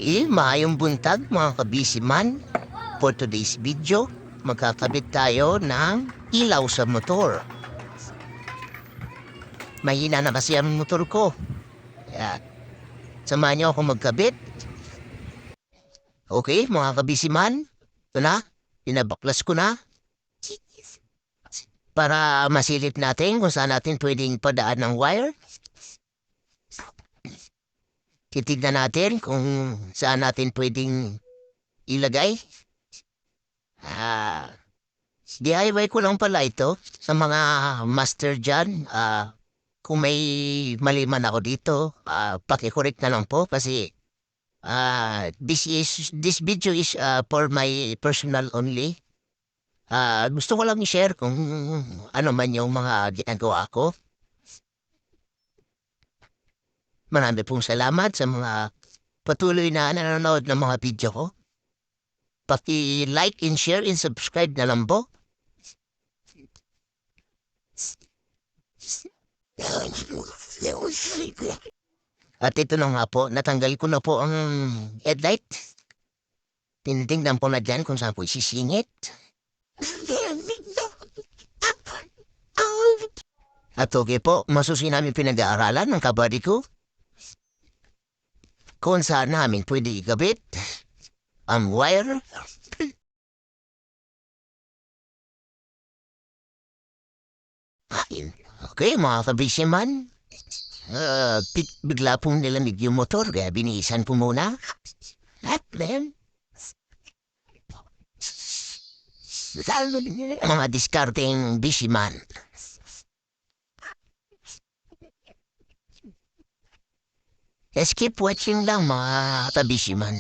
Maayong buntag mga kabisiman. For today's video, magkakabit tayo ng ilaw sa motor. Mahina na kasi ang motor ko. Kaya, samahan niyo ako magkabit. Okay, mga kabisiman. Ito na, pinabaklas ko na. Para masilip natin kung saan natin pwedeng padaan ng wire. Titignan natin kung saan natin pwedeng ilagay. Ah, DIY ko lang pala ito sa mga master dyan. Kung may mali man ako dito, pakicorrect na lang po kasi this video is for my personal only. Gusto ko lang i-share kung ano man yung mga ginagawa ko. Marami pong salamat sa mga patuloy na nanonood ng mga video ko. Paki-like and share and subscribe na lang po. At ito na nga po, natanggal ko na po ang headlight. Tinitingnan po na dyan kung saan po isisingit. At okay po, masusi namin pinag-aaralan ng kabady ko. Kung saan namin pwede ikabit ang wire. Okay, mga kabisiman. Bigla pong nilamig yung motor, kaya binihisan po muna. At then, mga discarding bisiman. Keep watching lang mga kabisiman.